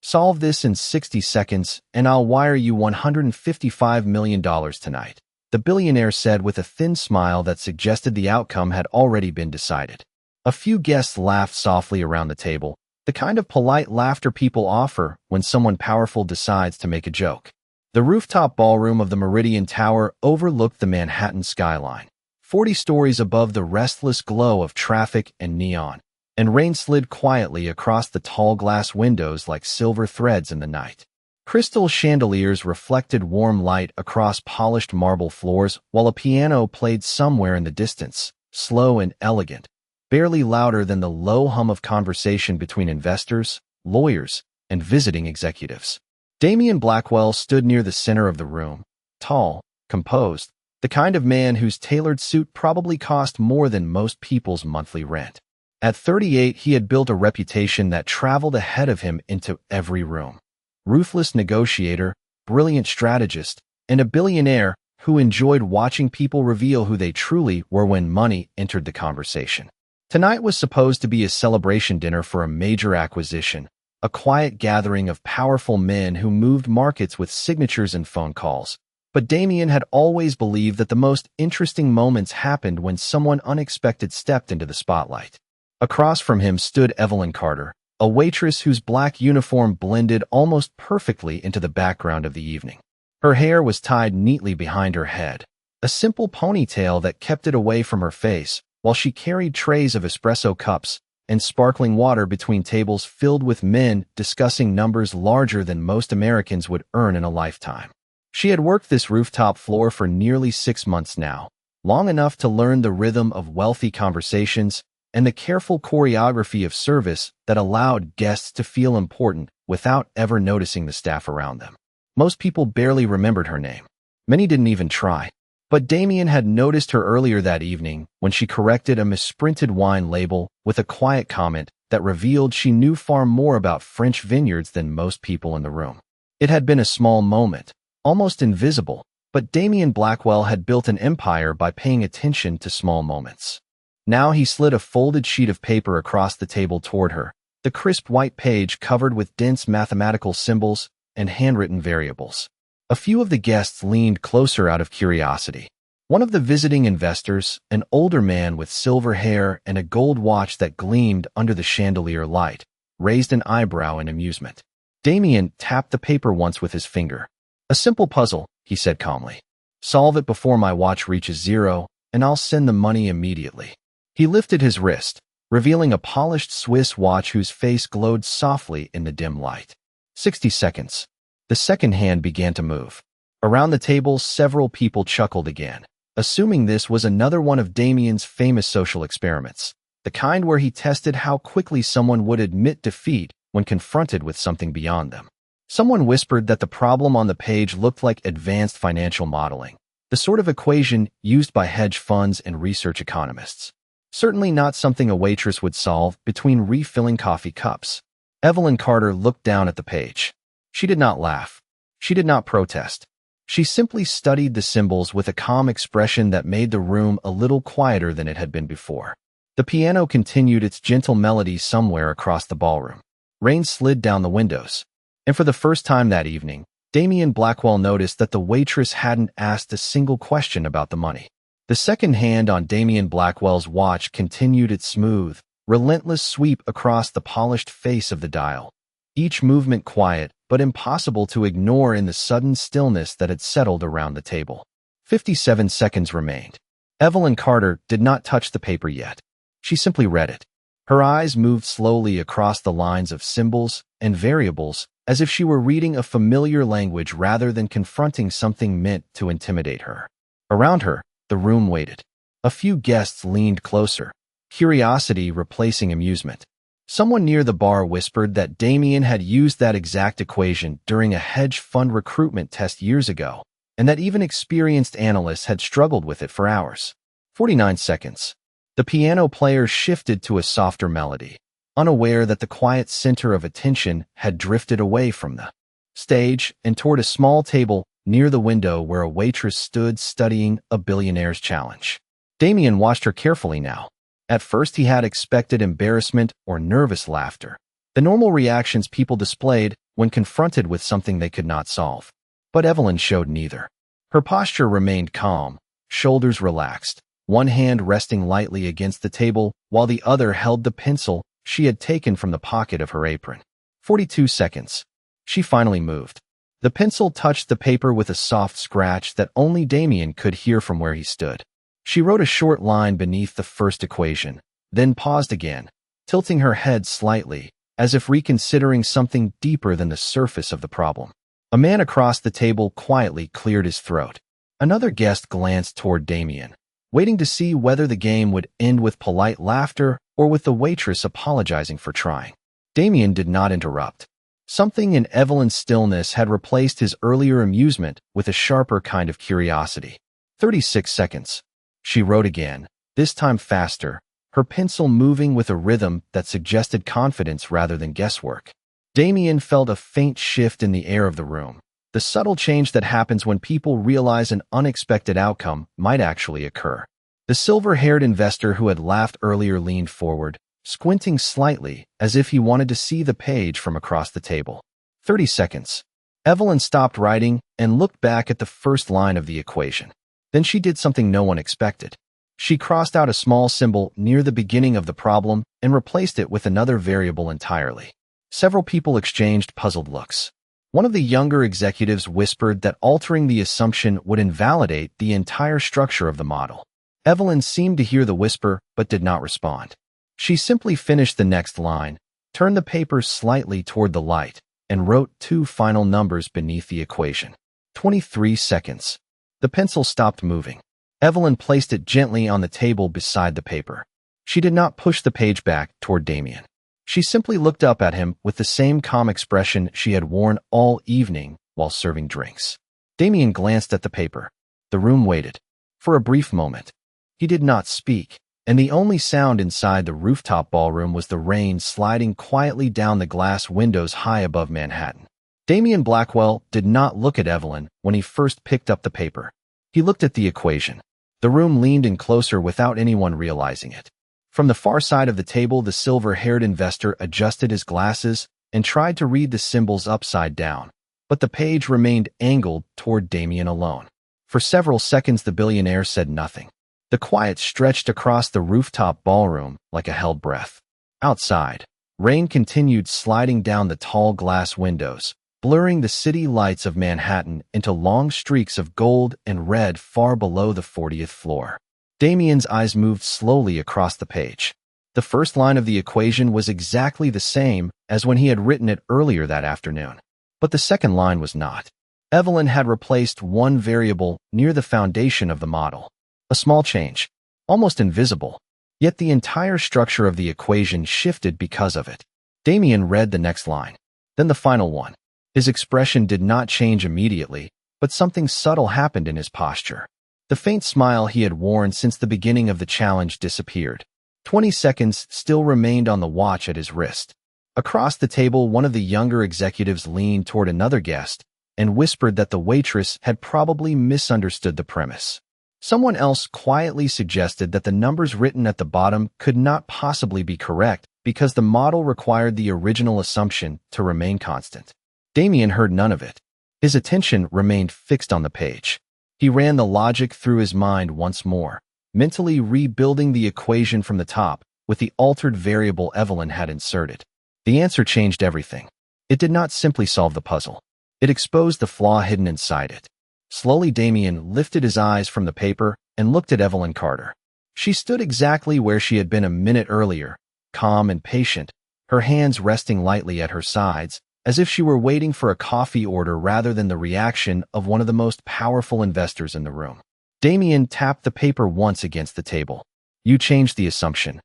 Solve this in 60 seconds, and I'll wire you $155 million tonight, the billionaire said with a thin smile that suggested the outcome had already been decided. A few guests laughed softly around the table, the kind of polite laughter people offer when someone powerful decides to make a joke. The rooftop ballroom of the Meridian Tower overlooked the Manhattan skyline, 40 stories above the restless glow of traffic and neon, and rain slid quietly across the tall glass windows like silver threads in the night. Crystal chandeliers reflected warm light across polished marble floors while a piano played somewhere in the distance, slow and elegant, barely louder than the low hum of conversation between investors, lawyers, and visiting executives. Damian Blackwell stood near the center of the room, tall, composed, the kind of man whose tailored suit probably cost more than most people's monthly rent. At 38, he had built a reputation that traveled ahead of him into every room. Ruthless negotiator, brilliant strategist, and a billionaire who enjoyed watching people reveal who they truly were when money entered the conversation. Tonight was supposed to be a celebration dinner for a major acquisition, a quiet gathering of powerful men who moved markets with signatures and phone calls. But Damian had always believed that the most interesting moments happened when someone unexpected stepped into the spotlight. Across from him stood Evelyn Carter, a waitress whose black uniform blended almost perfectly into the background of the evening. Her hair was tied neatly behind her head, a simple ponytail that kept it away from her face, while she carried trays of espresso cups and sparkling water between tables filled with men discussing numbers larger than most Americans would earn in a lifetime. She had worked this rooftop floor for nearly 6 months now, long enough to learn the rhythm of wealthy conversations and the careful choreography of service that allowed guests to feel important without ever noticing the staff around them. Most people barely remembered her name. Many didn't even try. But Damian had noticed her earlier that evening when she corrected a misprinted wine label with a quiet comment that revealed she knew far more about French vineyards than most people in the room. It had been a small moment, almost invisible, but Damian Blackwell had built an empire by paying attention to small moments. Now he slid a folded sheet of paper across the table toward her, the crisp white page covered with dense mathematical symbols and handwritten variables. A few of the guests leaned closer out of curiosity. One of the visiting investors, an older man with silver hair and a gold watch that gleamed under the chandelier light, raised an eyebrow in amusement. Damian tapped the paper once with his finger. "A simple puzzle," he said calmly. "Solve it before my watch reaches 0, and I'll send the money immediately." He lifted his wrist, revealing a polished Swiss watch whose face glowed softly in the dim light. 60 seconds. The second hand began to move. Around the table, several people chuckled again, assuming this was another one of Damian's famous social experiments, the kind where he tested how quickly someone would admit defeat when confronted with something beyond them. Someone whispered that the problem on the page looked like advanced financial modeling, the sort of equation used by hedge funds and research economists. Certainly not something a waitress would solve between refilling coffee cups. Evelyn Carter looked down at the page. She did not laugh. She did not protest. She simply studied the symbols with a calm expression that made the room a little quieter than it had been before. The piano continued its gentle melody somewhere across the ballroom. Rain slid down the windows. And for the first time that evening, Damian Blackwell noticed that the waitress hadn't asked a single question about the money. The second hand on Damian Blackwell's watch continued its smooth, relentless sweep across the polished face of the dial, each movement quiet but impossible to ignore in the sudden stillness that had settled around the table. 57 seconds remained. Evelyn Carter did not touch the paper yet. She simply read it. Her eyes moved slowly across the lines of symbols and variables as if she were reading a familiar language rather than confronting something meant to intimidate her. Around her, the room waited. A few guests leaned closer, curiosity replacing amusement. Someone near the bar whispered that Damian had used that exact equation during a hedge fund recruitment test years ago, and that even experienced analysts had struggled with it for hours. 49 seconds. The piano player shifted to a softer melody, unaware that the quiet center of attention had drifted away from the stage and toward a small table near the window where a waitress stood studying a billionaire's challenge. Damian watched her carefully now. At first, he had expected embarrassment or nervous laughter, the normal reactions people displayed when confronted with something they could not solve. But Evelyn showed neither. Her posture remained calm, shoulders relaxed, one hand resting lightly against the table while the other held the pencil she had taken from the pocket of her apron. 42 seconds. She finally moved. The pencil touched the paper with a soft scratch that only Damien could hear from where he stood. She wrote a short line beneath the first equation, then paused again, tilting her head slightly, as if reconsidering something deeper than the surface of the problem. A man across the table quietly cleared his throat. Another guest glanced toward Damien, waiting to see whether the game would end with polite laughter or with the waitress apologizing for trying. Damien did not interrupt. Something in Evelyn's stillness had replaced his earlier amusement with a sharper kind of curiosity. 36 seconds. She wrote again, this time faster, her pencil moving with a rhythm that suggested confidence rather than guesswork. Damien felt a faint shift in the air of the room, the subtle change that happens when people realize an unexpected outcome might actually occur. The silver-haired investor who had laughed earlier leaned forward, squinting slightly as if he wanted to see the page from across the table. 30 seconds. Evelyn stopped writing and looked back at the first line of the equation. Then she did something no one expected. She crossed out a small symbol near the beginning of the problem and replaced it with another variable entirely. Several people exchanged puzzled looks. One of the younger executives whispered that altering the assumption would invalidate the entire structure of the model. Evelyn seemed to hear the whisper but did not respond. She simply finished the next line, turned the paper slightly toward the light, and wrote two final numbers beneath the equation. 23 seconds. The pencil stopped moving. Evelyn placed it gently on the table beside the paper. She did not push the page back toward Damien. She simply looked up at him with the same calm expression she had worn all evening while serving drinks. Damien glanced at the paper. The room waited. For a brief moment. He did not speak, and the only sound inside the rooftop ballroom was the rain sliding quietly down the glass windows high above Manhattan. Damien Blackwell did not look at Evelyn when he first picked up the paper. He looked at the equation. The room leaned in closer without anyone realizing it. From the far side of the table, the silver-haired investor adjusted his glasses and tried to read the symbols upside down, but the page remained angled toward Damien alone. For several seconds, the billionaire said nothing. The quiet stretched across the rooftop ballroom like a held breath. Outside, rain continued sliding down the tall glass windows, blurring the city lights of Manhattan into long streaks of gold and red far below the 40th floor. Damien's eyes moved slowly across the page. The first line of the equation was exactly the same as when he had written it earlier that afternoon. But the second line was not. Evelyn had replaced one variable near the foundation of the model. A small change, almost invisible, yet the entire structure of the equation shifted because of it. Damien read the next line, then the final one. His expression did not change immediately, but something subtle happened in his posture. The faint smile he had worn since the beginning of the challenge disappeared. 20 seconds still remained on the watch at his wrist. Across the table, one of the younger executives leaned toward another guest and whispered that the waitress had probably misunderstood the premise. Someone else quietly suggested that the numbers written at the bottom could not possibly be correct because the model required the original assumption to remain constant. Damien heard none of it. His attention remained fixed on the page. He ran the logic through his mind once more, mentally rebuilding the equation from the top with the altered variable Evelyn had inserted. The answer changed everything. It did not simply solve the puzzle. It exposed the flaw hidden inside it. Slowly, Damien lifted his eyes from the paper and looked at Evelyn Carter. She stood exactly where she had been a minute earlier, calm and patient, her hands resting lightly at her sides, as if she were waiting for a coffee order rather than the reaction of one of the most powerful investors in the room. Damien tapped the paper once against the table. "You changed the assumption,"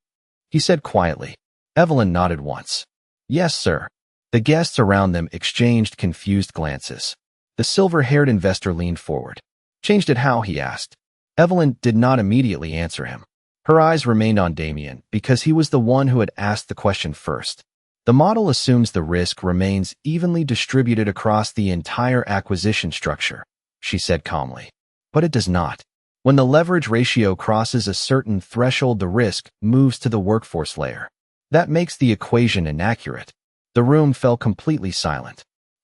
he said quietly. Evelyn nodded once. "Yes, sir." The guests around them exchanged confused glances. The silver-haired investor leaned forward. "Changed it how?" he asked. Evelyn did not immediately answer him. Her eyes remained on Damien because he was the one who had asked the question first. "The model assumes the risk remains evenly distributed across the entire acquisition structure," she said calmly. "But it does not. When the leverage ratio crosses a certain threshold, the risk moves to the workforce layer. That makes the equation inaccurate." The room fell completely silent.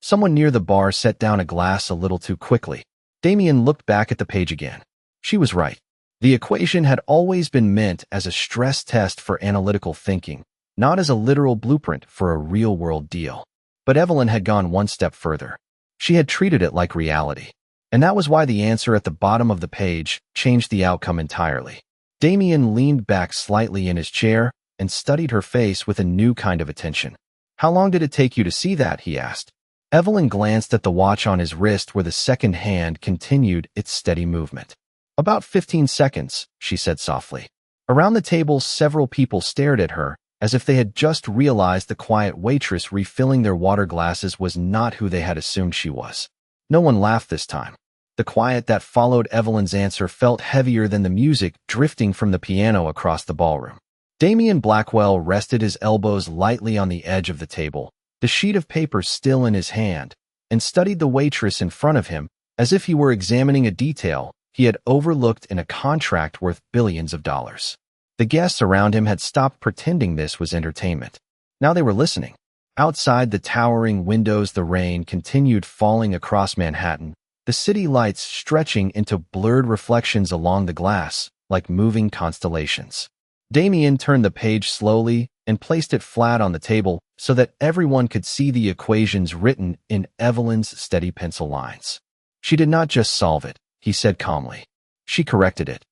Someone near the bar set down a glass a little too quickly. Damien looked back at the page again. She was right. The equation had always been meant as a stress test for analytical thinking, not as a literal blueprint for a real-world deal. But Evelyn had gone one step further. She had treated it like reality. And that was why the answer at the bottom of the page changed the outcome entirely. Damien leaned back slightly in his chair and studied her face with a new kind of attention. "How long did it take you to see that?" he asked. Evelyn glanced at the watch on his wrist where the second hand continued its steady movement. "About 15 seconds, she said softly. Around the table, several people stared at her, as if they had just realized the quiet waitress refilling their water glasses was not who they had assumed she was. No one laughed this time. The quiet that followed Evelyn's answer felt heavier than the music drifting from the piano across the ballroom. Damien Blackwell rested his elbows lightly on the edge of the table, the sheet of paper still in his hand, and studied the waitress in front of him as if he were examining a detail he had overlooked in a contract worth billions of dollars. The guests around him had stopped pretending this was entertainment. Now they were listening. Outside the towering windows, the rain continued falling across Manhattan, the city lights stretching into blurred reflections along the glass, like moving constellations. Damien turned the page slowly and placed it flat on the table so that everyone could see the equations written in Evelyn's steady pencil lines. "She did not just solve it," he said calmly. "She corrected it."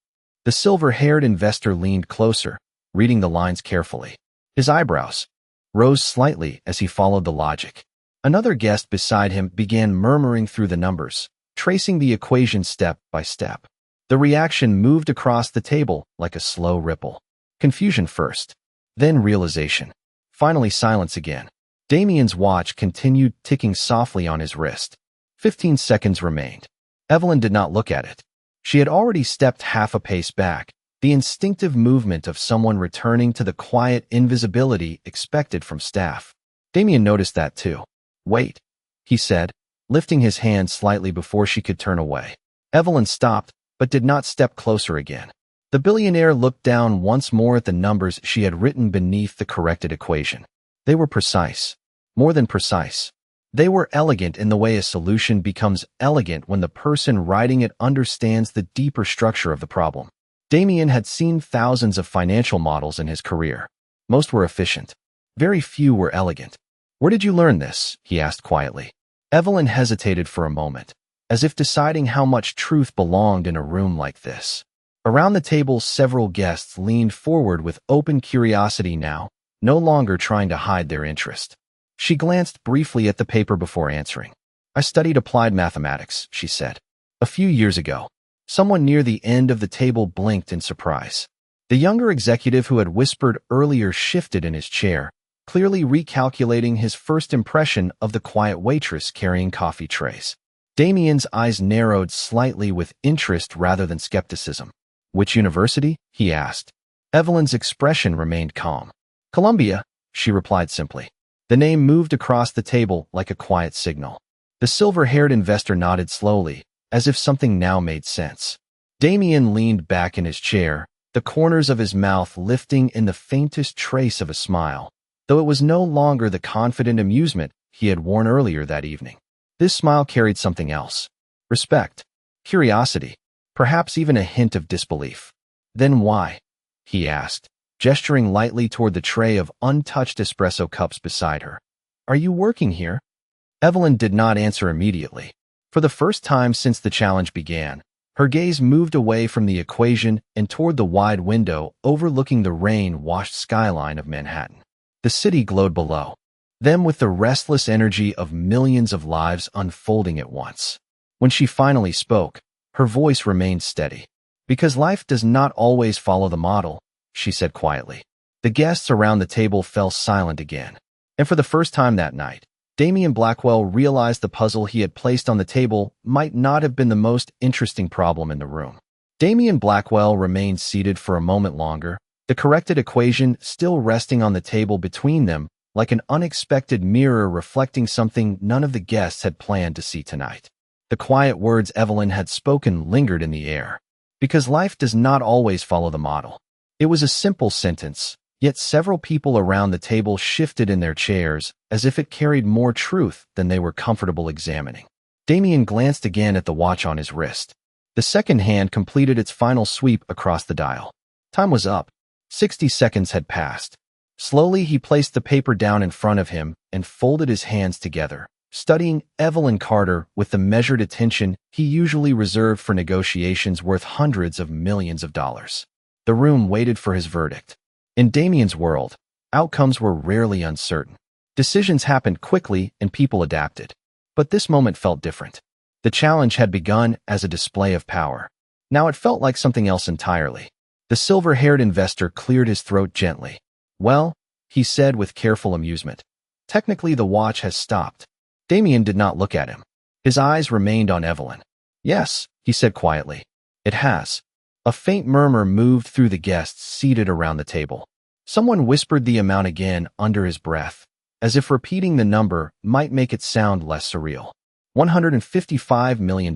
The silver-haired investor leaned closer, reading the lines carefully. His eyebrows rose slightly as he followed the logic. Another guest beside him began murmuring through the numbers, tracing the equation step by step. The reaction moved across the table like a slow ripple. Confusion first, then realization. Finally silence again. Damien's watch continued ticking softly on his wrist. 15 seconds remained. Evelyn did not look at it. She had already stepped half a pace back, the instinctive movement of someone returning to the quiet invisibility expected from staff. Damien noticed that too. "Wait," he said, lifting his hand slightly before she could turn away. Evelyn stopped, but did not step closer again. The billionaire looked down once more at the numbers she had written beneath the corrected equation. They were precise. More than precise. They were elegant in the way a solution becomes elegant when the person writing it understands the deeper structure of the problem. Damien had seen thousands of financial models in his career. Most were efficient. Very few were elegant. "Where did you learn this?" he asked quietly. Evelyn hesitated for a moment, as if deciding how much truth belonged in a room like this. Around the table, several guests leaned forward with open curiosity now, no longer trying to hide their interest. She glanced briefly at the paper before answering. "I studied applied mathematics," she said. "A few years ago." Someone near the end of the table blinked in surprise. The younger executive who had whispered earlier shifted in his chair, clearly recalculating his first impression of the quiet waitress carrying coffee trays. Damien's eyes narrowed slightly with interest rather than skepticism. "Which university?" he asked. Evelyn's expression remained calm. "Columbia," she replied simply. The name moved across the table like a quiet signal. The silver-haired investor nodded slowly, as if something now made sense. Damien leaned back in his chair, the corners of his mouth lifting in the faintest trace of a smile, though it was no longer the confident amusement he had worn earlier that evening. This smile carried something else. Respect. Curiosity. Perhaps even a hint of disbelief. "Then why?" he asked, gesturing lightly toward the tray of untouched espresso cups beside her. "Are you working here?" Evelyn did not answer immediately. For the first time since the challenge began, her gaze moved away from the equation and toward the wide window overlooking the rain-washed skyline of Manhattan. The city glowed below, them with the restless energy of millions of lives unfolding at once. When she finally spoke, her voice remained steady. "Because life does not always follow the model," she said quietly. The guests around the table fell silent again. And for the first time that night, Damien Blackwell realized the puzzle he had placed on the table might not have been the most interesting problem in the room. Damien Blackwell remained seated for a moment longer, the corrected equation still resting on the table between them like an unexpected mirror reflecting something none of the guests had planned to see tonight. The quiet words Evelyn had spoken lingered in the air. Because life does not always follow the model. It was a simple sentence, Yet several people around the table shifted in their chairs as if it carried more truth than they were comfortable examining. Damien glanced again at the watch on his wrist. The second hand completed its final sweep across the dial. Time was up. 60 seconds had passed. Slowly, he placed the paper down in front of him and folded his hands together, studying Evelyn Carter with the measured attention he usually reserved for negotiations worth hundreds of millions of dollars. The room waited for his verdict. In Damien's world, outcomes were rarely uncertain. Decisions happened quickly and people adapted. But this moment felt different. The challenge had begun as a display of power. Now it felt like something else entirely. The silver-haired investor cleared his throat gently. "Well," he said with careful amusement, "technically the watch has stopped." Damien did not look at him. His eyes remained on Evelyn. "Yes," he said quietly, "it has." A faint murmur moved through the guests seated around the table. Someone whispered the amount again under his breath, as if repeating the number might make it sound less surreal. $155 million.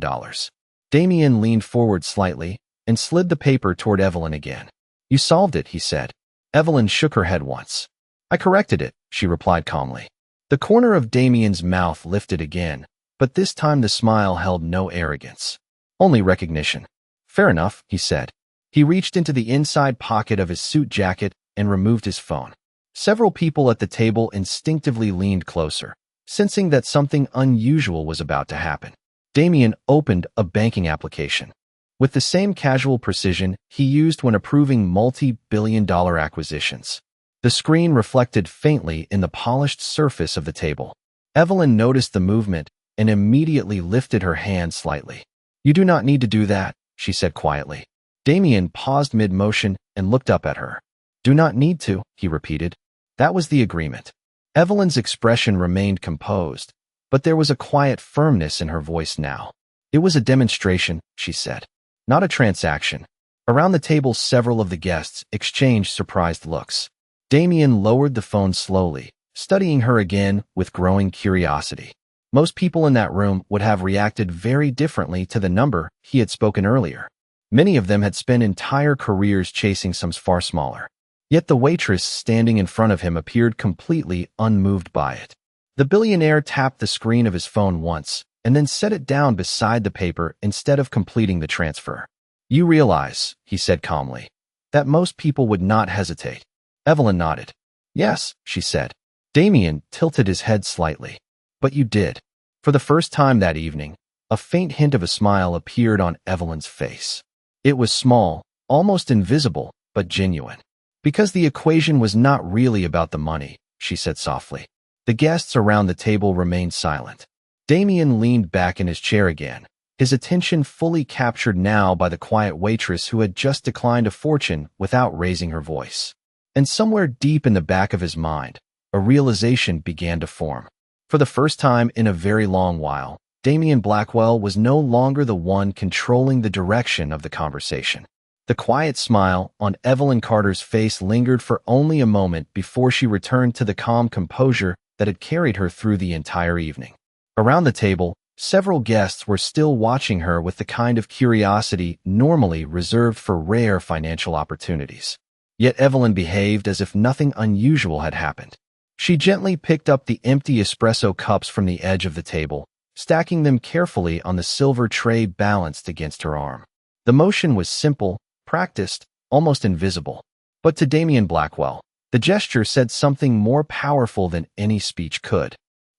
Damien leaned forward slightly and slid the paper toward Evelyn again. "You solved it," he said. Evelyn shook her head once. "I corrected it," she replied calmly. The corner of Damien's mouth lifted again, but this time the smile held no arrogance. Only recognition. "Fair enough," he said. He reached into the inside pocket of his suit jacket and removed his phone. Several people at the table instinctively leaned closer, sensing that something unusual was about to happen. Damien opened a banking application. With the same casual precision he used when approving multi-billion-dollar acquisitions. The screen reflected faintly in the polished surface of the table. Evelyn noticed the movement and immediately lifted her hand slightly. "You do not need to do that," she said quietly. Damien paused mid-motion and looked up at her. "Do not need to," he repeated. That was the agreement. Evelyn's expression remained composed, but there was a quiet firmness in her voice now. "It was a demonstration," she said, "not a transaction." Around the table, several of the guests exchanged surprised looks. Damien lowered the phone slowly, studying her again with growing curiosity. Most people in that room would have reacted very differently to the number he had spoken earlier. Many of them had spent entire careers chasing sums far smaller. Yet the waitress standing in front of him appeared completely unmoved by it. The billionaire tapped the screen of his phone once and then set it down beside the paper instead of completing the transfer. "You realize," he said calmly, "that most people would not hesitate." Evelyn nodded. "Yes," she said. Damien tilted his head slightly. "But you did." For the first time that evening, a faint hint of a smile appeared on Evelyn's face. It was small, almost invisible, but genuine. "Because the equation was not really about the money," she said softly. The guests around the table remained silent. Damien leaned back in his chair again, his attention fully captured now by the quiet waitress who had just declined a fortune without raising her voice. And somewhere deep in the back of his mind, a realization began to form. For the first time in a very long while, Damien Blackwell was no longer the one controlling the direction of the conversation. The quiet smile on Evelyn Carter's face lingered for only a moment before she returned to the calm composure that had carried her through the entire evening. Around the table, several guests were still watching her with the kind of curiosity normally reserved for rare financial opportunities. Yet Evelyn behaved as if nothing unusual had happened. She gently picked up the empty espresso cups from the edge of the table, stacking them carefully on the silver tray balanced against her arm. The motion was simple, practiced, almost invisible. But to Damien Blackwell, the gesture said something more powerful than any speech could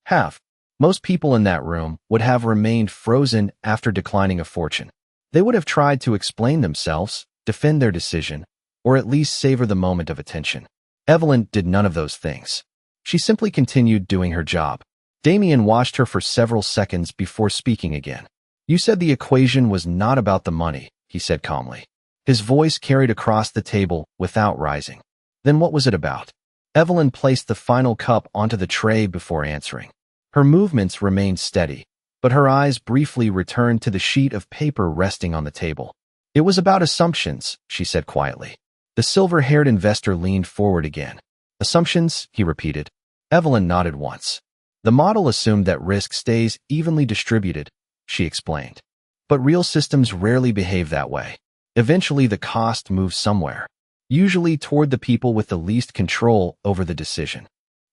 have. Most people in that room would have remained frozen after declining a fortune. They would have tried to explain themselves, defend their decision, or at least savor the moment of attention. Evelyn did none of those things. She simply continued doing her job. Damien watched her for several seconds before speaking again. "You said the equation was not about the money," he said calmly. His voice carried across the table without rising. "Then what was it about?" Evelyn placed the final cup onto the tray before answering. Her movements remained steady, but her eyes briefly returned to the sheet of paper resting on the table. "It was about assumptions," she said quietly. The silver-haired investor leaned forward again. "Assumptions?" he repeated. Evelyn nodded once. "The model assumed that risk stays evenly distributed," she explained. "But real systems rarely behave that way. Eventually the cost moves somewhere." usually toward the people with the least control over the decision.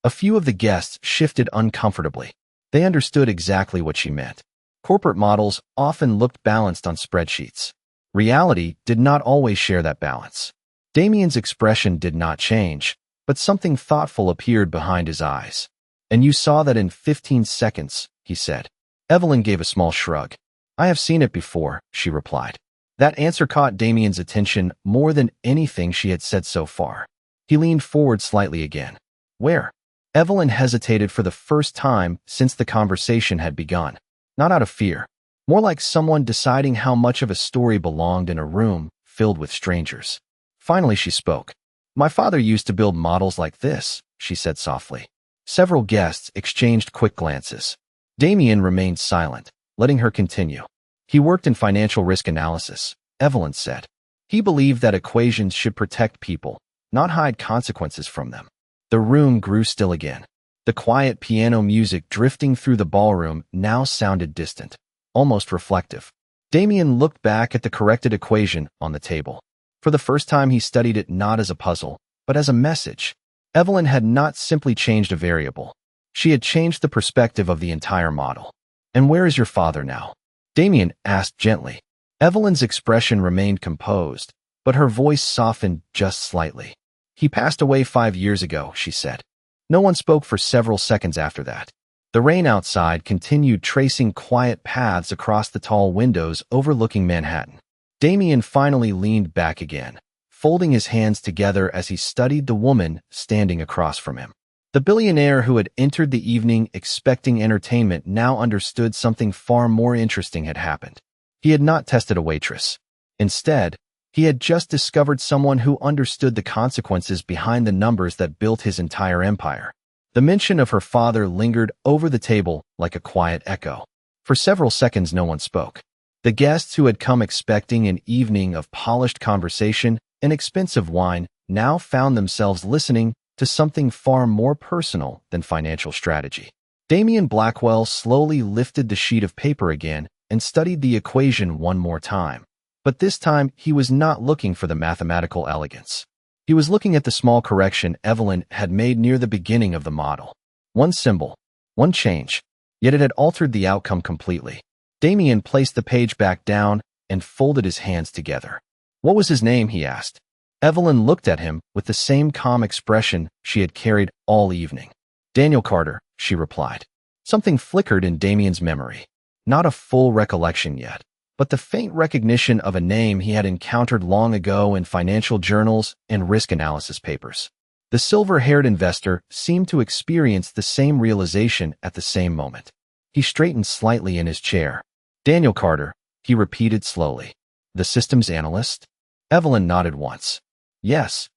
A few of the guests shifted uncomfortably. They understood exactly what she meant. Corporate models often looked balanced on spreadsheets. Reality did not always share that balance. Damien's expression did not change, but something thoughtful appeared behind his eyes. "And you saw that in 15 seconds, he said. Evelyn gave a small shrug. "I have seen it before," she replied. That answer caught Damien's attention more than anything she had said so far. He leaned forward slightly again. "Where?" Evelyn hesitated for the first time since the conversation had begun. Not out of fear, more like someone deciding how much of a story belonged in a room filled with strangers. Finally, she spoke. "My father used to build models like this," she said softly. Several guests exchanged quick glances. Damien remained silent, letting her continue. "He worked in financial risk analysis," Evelyn said. "He believed that equations should protect people, not hide consequences from them." The room grew still again. The quiet piano music drifting through the ballroom now sounded distant, almost reflective. Damien looked back at the corrected equation on the table. For the first time, he studied it not as a puzzle, but as a message. Evelyn had not simply changed a variable. She had changed the perspective of the entire model. "And where is your father now?" Damien asked gently. Evelyn's expression remained composed, but her voice softened just slightly. "He passed away 5 years ago," she said. No one spoke for several seconds after that. The rain outside continued tracing quiet paths across the tall windows overlooking Manhattan. Damien finally leaned back again, folding his hands together as he studied the woman standing across from him. The billionaire who had entered the evening expecting entertainment now understood something far more interesting had happened. He had not tested a waitress. Instead, he had just discovered someone who understood the consequences behind the numbers that built his entire empire. The mention of her father lingered over the table like a quiet echo. For several seconds, no one spoke. The guests who had come expecting an evening of polished conversation and expensive wine now found themselves listening to something far more personal than financial strategy. Damien Blackwell slowly lifted the sheet of paper again and studied the equation one more time. But this time, he was not looking for the mathematical elegance. He was looking at the small correction Evelyn had made near the beginning of the model. One symbol, one change, yet it had altered the outcome completely. Damien placed the page back down and folded his hands together. "What was his name?" he asked. Evelyn looked at him with the same calm expression she had carried all evening. "Daniel Carter," she replied. Something flickered in Damien's memory. Not a full recollection yet, but the faint recognition of a name he had encountered long ago in financial journals and risk analysis papers. The silver-haired investor seemed to experience the same realization at the same moment. He straightened slightly in his chair. "Daniel Carter," he repeated slowly. "The systems analyst?" Evelyn nodded once. "Yes."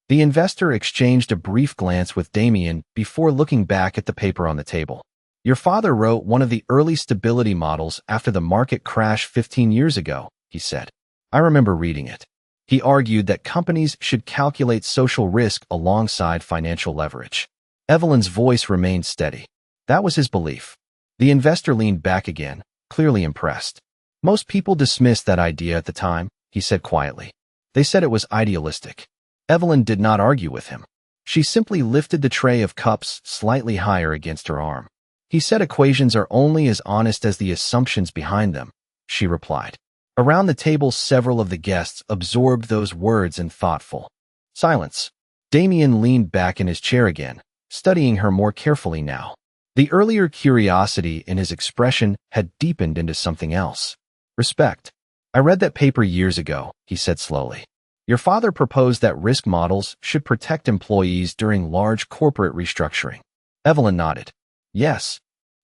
The investor exchanged a brief glance with Damien before looking back at the paper on the table. "Your father wrote one of the early stability models after the market crash 15 years ago," he said. "I remember reading it. He argued that companies should calculate social risk alongside financial leverage." Evelyn's voice remained steady. That was his belief. The investor leaned back again, clearly impressed. "Most people dismissed that idea at the time," he said quietly. "They said it was idealistic." Evelyn did not argue with him. She simply lifted the tray of cups slightly higher against her arm. "He said equations are only as honest as the assumptions behind them," she replied. Around the table, several of the guests absorbed those words in thoughtful silence. Damien leaned back in his chair again, studying her more carefully now. The earlier curiosity in his expression had deepened into something else. "Respect. I read that paper years ago," he said slowly. "Your father proposed that risk models should protect employees during large corporate restructuring." Evelyn nodded. "Yes."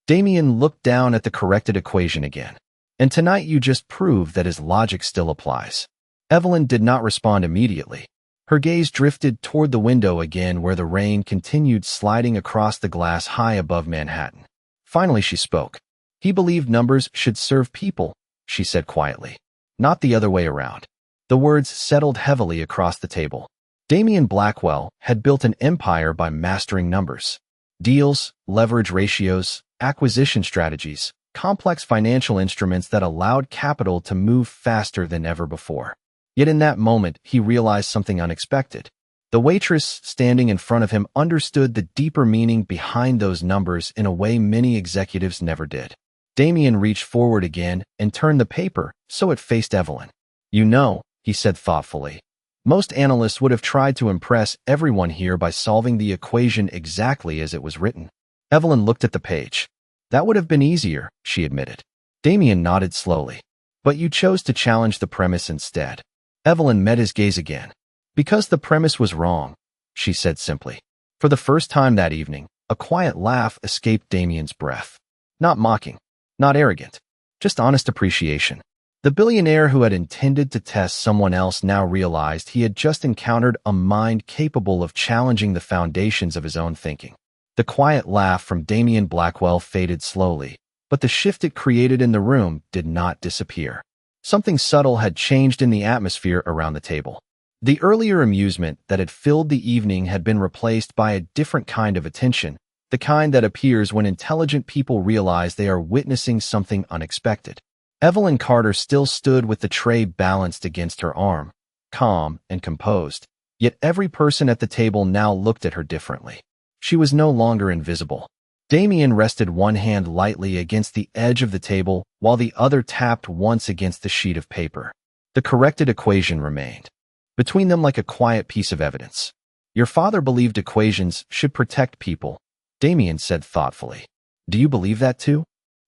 Damien looked down at the corrected equation again. "And tonight you just proved that his logic still applies." Evelyn did not respond immediately. Her gaze drifted toward the window again where the rain continued sliding across the glass high above Manhattan. Finally, she spoke. "He believed numbers should serve people," she said quietly. "Not the other way around." The words settled heavily across the table. Damien Blackwell had built an empire by mastering numbers. Deals, leverage ratios, acquisition strategies, complex financial instruments that allowed capital to move faster than ever before. Yet in that moment, he realized something unexpected. The waitress standing in front of him understood the deeper meaning behind those numbers in a way many executives never did. Damien reached forward again and turned the paper so it faced Evelyn. "You know," he said thoughtfully, "most analysts would have tried to impress everyone here by solving the equation exactly as it was written." Evelyn looked at the page. "That would have been easier," she admitted. Damien nodded slowly. "But you chose to challenge the premise instead." Evelyn met his gaze again. "Because the premise was wrong," she said simply. For the first time that evening, a quiet laugh escaped Damien's breath. Not mocking, not arrogant, just honest appreciation. The billionaire who had intended to test someone else now realized he had just encountered a mind capable of challenging the foundations of his own thinking. The quiet laugh from Damien Blackwell faded slowly, but the shift it created in the room did not disappear. Something subtle had changed in the atmosphere around the table. The earlier amusement that had filled the evening had been replaced by a different kind of attention, the kind that appears when intelligent people realize they are witnessing something unexpected. Evelyn Carter still stood with the tray balanced against her arm, calm and composed, yet every person at the table now looked at her differently. She was no longer invisible. Damien rested one hand lightly against the edge of the table while the other tapped once against the sheet of paper. The corrected equation remained between them like a quiet piece of evidence. "Your father believed equations should protect people," Damien said thoughtfully. "Do you believe that too?"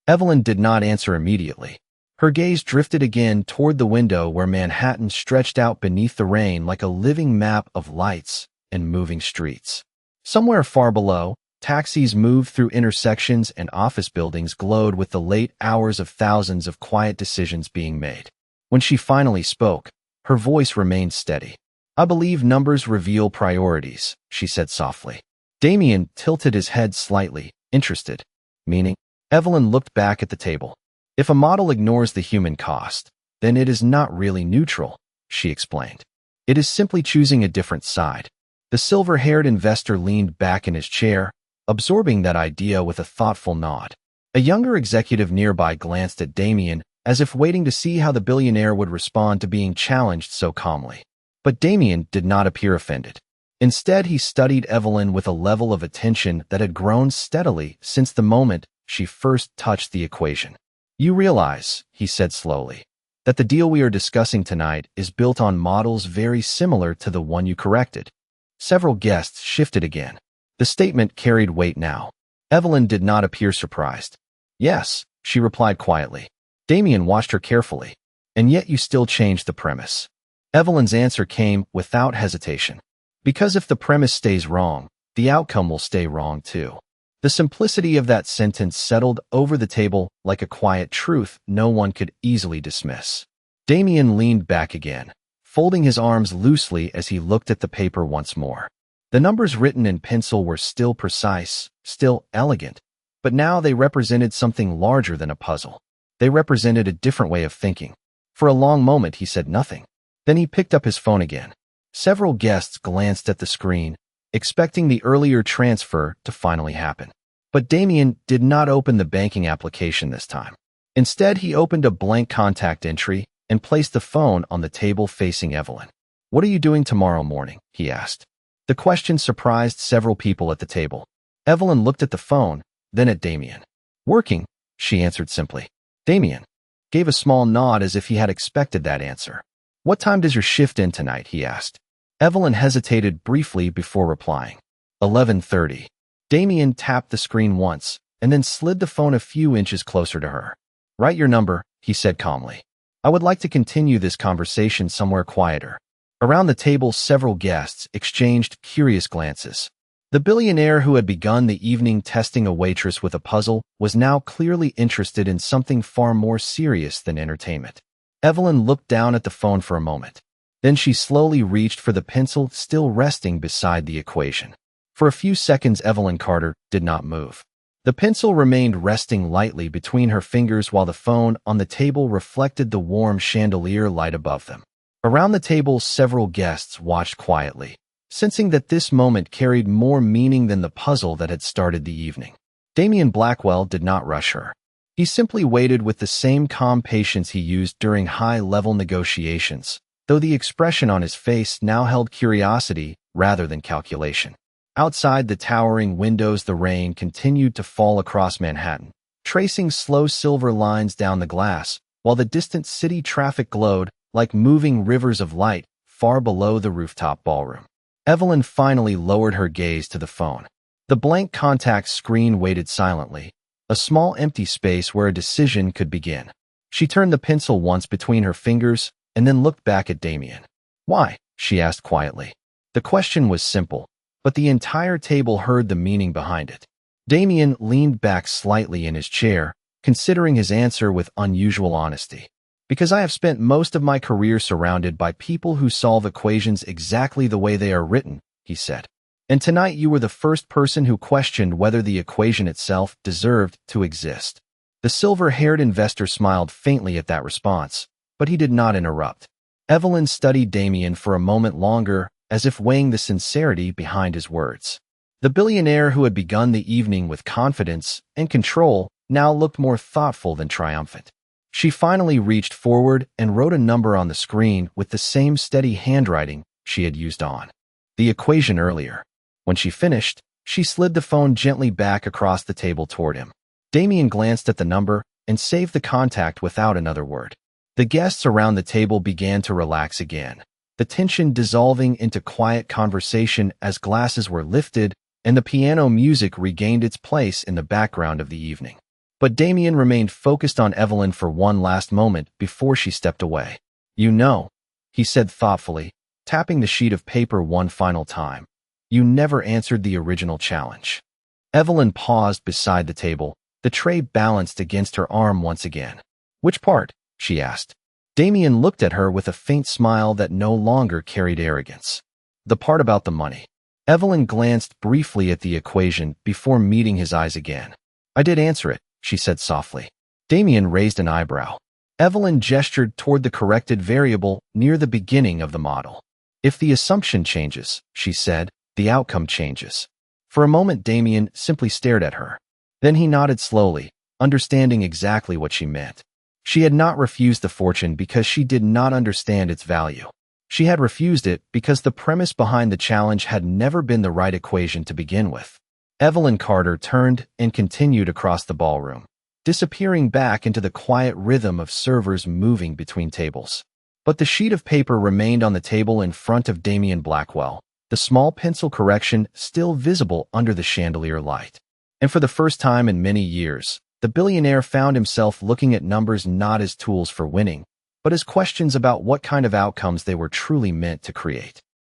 Evelyn did not answer immediately. Her gaze drifted again toward the window where Manhattan stretched out beneath the rain like a living map of lights and moving streets. Somewhere far below, taxis moved through intersections and office buildings glowed with the late hours of thousands of quiet decisions being made. When she finally spoke, her voice remained steady. "I believe numbers reveal priorities," she said softly. Damien tilted his head slightly, interested. "Meaning?" Evelyn looked back at the table. "If a model ignores the human cost, then it is not really neutral," she explained. "It is simply choosing a different side." The silver-haired investor leaned back in his chair, absorbing that idea with a thoughtful nod. A younger executive nearby glanced at Damien, as if waiting to see how the billionaire would respond to being challenged so calmly. But Damien did not appear offended. Instead, he studied Evelyn with a level of attention that had grown steadily since the moment she first touched the equation. "You realize," he said slowly, "that the deal we are discussing tonight is built on models very similar to the one you corrected." Several guests shifted again. The statement carried weight now. Evelyn did not appear surprised. "Yes," she replied quietly. Damien watched her carefully. "And yet you still changed the premise." Evelyn's answer came without hesitation. "Because if the premise stays wrong, the outcome will stay wrong too." The simplicity of that sentence settled over the table like a quiet truth no one could easily dismiss. Damien leaned back again, folding his arms loosely as he looked at the paper once more. The numbers written in pencil were still precise, still elegant, but now they represented something larger than a puzzle. They represented a different way of thinking. For a long moment, he said nothing. Then he picked up his phone again. Several guests glanced at the screen, expecting the earlier transfer to finally happen. But Damien did not open the banking application this time. Instead, he opened a blank contact entry and placed the phone on the table facing Evelyn. "What are you doing tomorrow morning?" he asked. The question surprised several people at the table. Evelyn looked at the phone, then at Damien. "Working," she answered simply. Damien gave a small nod as if he had expected that answer. "What time does your shift end tonight?" he asked. Evelyn hesitated briefly before replying. 11:30. Damien tapped the screen once and then slid the phone a few inches closer to her. "Write your number," he said calmly. "I would like to continue this conversation somewhere quieter." Around the table, several guests exchanged curious glances. The billionaire who had begun the evening testing a waitress with a puzzle was now clearly interested in something far more serious than entertainment. Evelyn looked down at the phone for a moment. Then she slowly reached for the pencil still resting beside the equation. For a few seconds, Evelyn Carter did not move. The pencil remained resting lightly between her fingers while the phone on the table reflected the warm chandelier light above them. Around the table, several guests watched quietly, sensing that this moment carried more meaning than the puzzle that had started the evening. Damien Blackwell did not rush her. He simply waited with the same calm patience he used during high-level negotiations, though the expression on his face now held curiosity rather than calculation. Outside the towering windows, the rain continued to fall across Manhattan, tracing slow silver lines down the glass, while the distant city traffic glowed like moving rivers of light far below the rooftop ballroom. Evelyn finally lowered her gaze to the phone. The blank contact screen waited silently, a small empty space where a decision could begin. She turned the pencil once between her fingers and then looked back at Damien. "Why?" she asked quietly. The question was simple, but the entire table heard the meaning behind it. Damien leaned back slightly in his chair, considering his answer with unusual honesty. "Because I have spent most of my career surrounded by people who solve equations exactly the way they are written," he said. "And tonight you were the first person who questioned whether the equation itself deserved to exist." The silver-haired investor smiled faintly at that response, but he did not interrupt. Evelyn studied Damien for a moment longer, as if weighing the sincerity behind his words. The billionaire who had begun the evening with confidence and control now looked more thoughtful than triumphant. She finally reached forward and wrote a number on the screen with the same steady handwriting she had used on the equation earlier. When she finished, she slid the phone gently back across the table toward him. Damien glanced at the number and saved the contact without another word. The guests around the table began to relax again, the tension dissolving into quiet conversation as glasses were lifted and the piano music regained its place in the background of the evening. But Damien remained focused on Evelyn for one last moment before she stepped away. "You know," he said thoughtfully, tapping the sheet of paper one final time, "you never answered the original challenge." Evelyn paused beside the table, the tray balanced against her arm once again. "Which part?" she asked. Damien looked at her with a faint smile that no longer carried arrogance. "The part about the money." Evelyn glanced briefly at the equation before meeting his eyes again. "I did answer it," she said softly. Damien raised an eyebrow. Evelyn gestured toward the corrected variable near the beginning of the model. "If the assumption changes," she said, "the outcome changes." For a moment, Damien simply stared at her. Then he nodded slowly, understanding exactly what she meant. She had not refused the fortune because she did not understand its value. She had refused it because the premise behind the challenge had never been the right equation to begin with. Evelyn Carter turned and continued across the ballroom, disappearing back into the quiet rhythm of servers moving between tables. But the sheet of paper remained on the table in front of Damien Blackwell, the small pencil correction still visible under the chandelier light. And for the first time in many years, the billionaire found himself looking at numbers not as tools for winning, but as questions about what kind of outcomes they were truly meant to create.